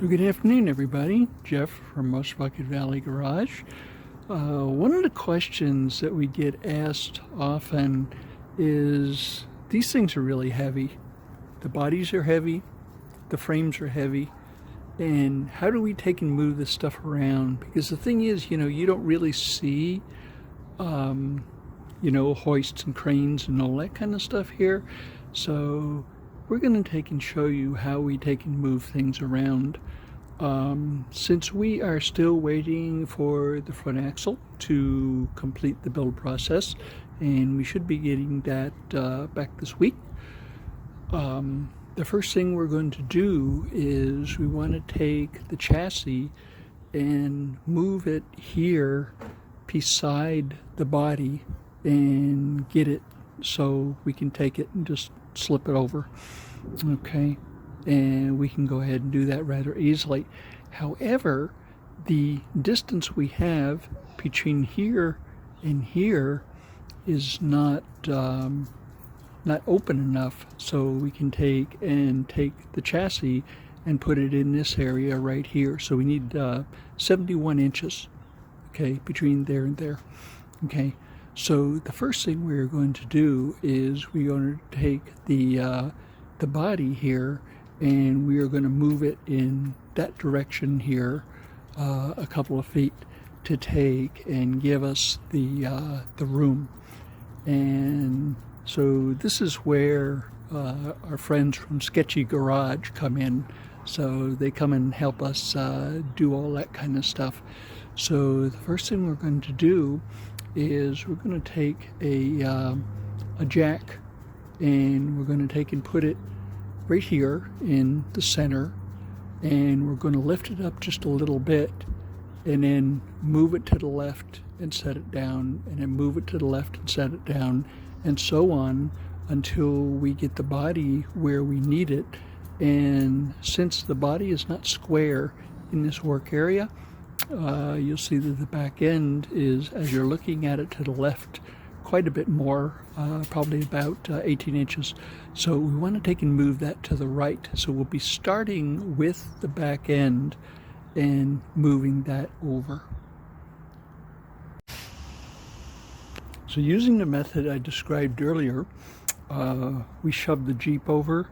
So good afternoon, everybody. Jeff from Musbucket Valley Garage. One of the questions that we get asked often is, these things are really heavy. The bodies are heavy, the frames are heavy, and how do we take and move this stuff around? Because the thing is, you don't really see, hoists and cranes and all that kind of stuff here. So we're going to take and show you how we take and move things around. Since we are still waiting for the front axle to complete the build process, and we should be getting that back this week, the first thing we're going to do is we want to take the chassis and move it here beside the body and get it so we can take it and just slip it over. Okay, and we can go ahead and do that rather easily. However, the distance we have between here and here is not open enough, so we can take the chassis and put it in this area right here. So we need 71 inches, okay, between there and there. Okay, so the first thing we're going to do is we're going to take the body here, and we are going to move it in that direction here a couple of feet to take and give us the room. And so this is where our friends from Sketchy Garage come in. So they come and help us do all that kind of stuff. So the first thing we're going to do is we're going to take a jack, and we're going to take and put it right here in the center, and we're going to lift it up just a little bit and then move it to the left and set it down, and then move it to the left and set it down, and so on until we get the body where we need it. And since the body is not square in this work area, you'll see that the back end is, as you're looking at it, to the left quite a bit more, probably about 18 inches. So we want to take and move that to the right. So we'll be starting with the back end and moving that over. So using the method I described earlier, we shoved the Jeep over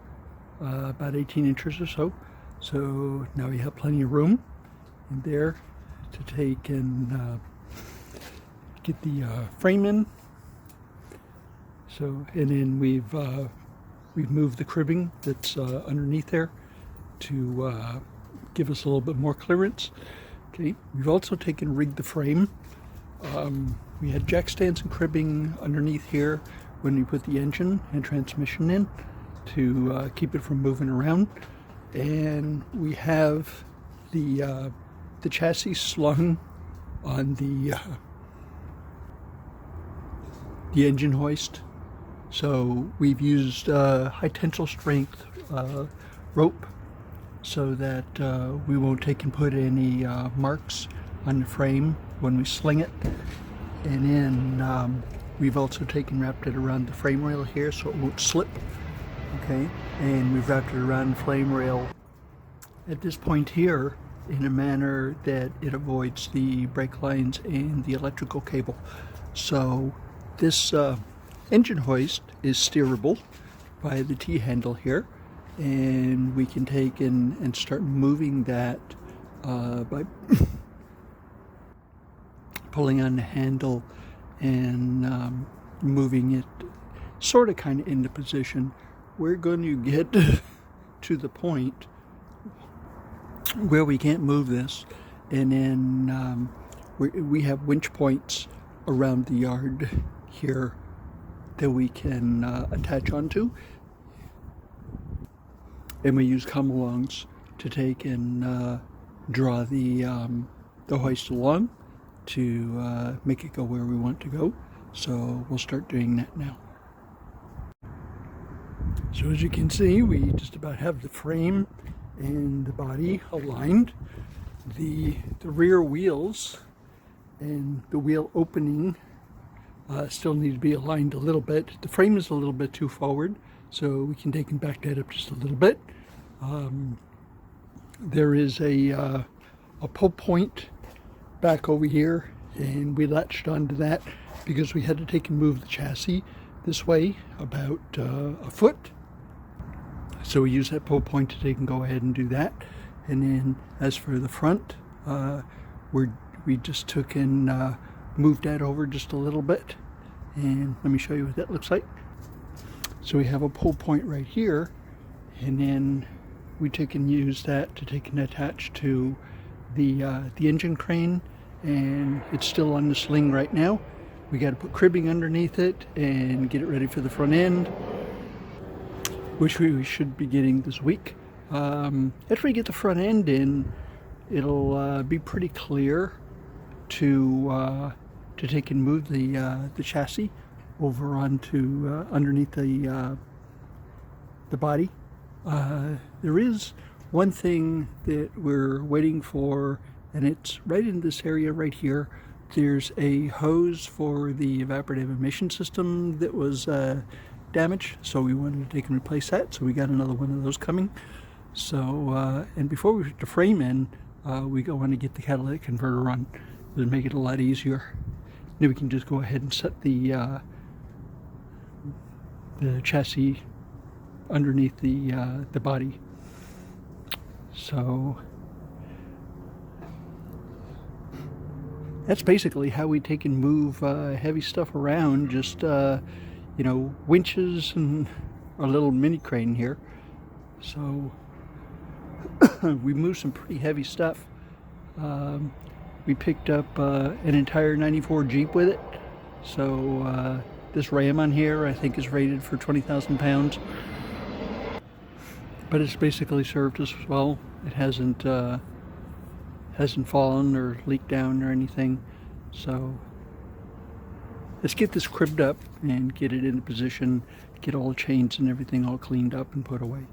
about 18 inches or so. So now we have plenty of room in there to take and get the frame in. So, and then we've moved the cribbing that's underneath there to give us a little bit more clearance. Okay, we've also taken and rigged the frame. We had jack stands and cribbing underneath here when we put the engine and transmission in to keep it from moving around, and we have the chassis slung on the engine hoist. So we've used high tensile strength rope so that we won't take and put any marks on the frame when we sling it. And then we've also wrapped it around the frame rail here so it won't slip. Okay, and we've wrapped it around the frame rail at this point here in a manner that it avoids the brake lines and the electrical cable. So this engine hoist is steerable by the T-handle here, and we can take and start moving that by pulling on the handle and moving it sort of kind of into position. We're going to get to the point where we can't move this, and then we have winch points around the yard here that we can attach onto, and we use come-alongs to take and draw the hoist along to make it go where we want to go. So we'll start doing that now. So as you can see, we just about have the frame and the body aligned. The rear wheels and the wheel opening still need to be aligned a little bit. The frame is a little bit too forward, so we can take and back that up just a little bit. There is a pull point back over here, and we latched onto that because we had to take and move the chassis this way about a foot. So we use that pull point to take and go ahead and do that. And then as for the front, we just took and moved that over just a little bit. And let me show you what that looks like. So we have a pull point right here, and then we take and use that to take and attach to the engine crane, and it's still on the sling right now. We got to put cribbing underneath it and get it ready for the front end, which we should be getting this week. After we get the front end in, it'll be pretty clear to take and move the chassis over onto underneath the body. There is one thing that we're waiting for, and it's right in this area right here. There's a hose for the evaporative emission system that was damaged, so we wanted to take and replace that. So we got another one of those coming. So and before we put the frame in, we go on to get the catalytic converter on. It'll make it a lot easier. Then we can just go ahead and set the chassis underneath the body. So that's basically how we take and move heavy stuff around. Just you know, winches and a little mini crane here. So we moved some pretty heavy stuff. We picked up an entire 94 Jeep with it. So this Ram on here I think is rated for 20,000 pounds. But it's basically served us well. It hasn't fallen or leaked down or anything. So let's get this cribbed up and get it into position, get all the chains and everything all cleaned up and put away.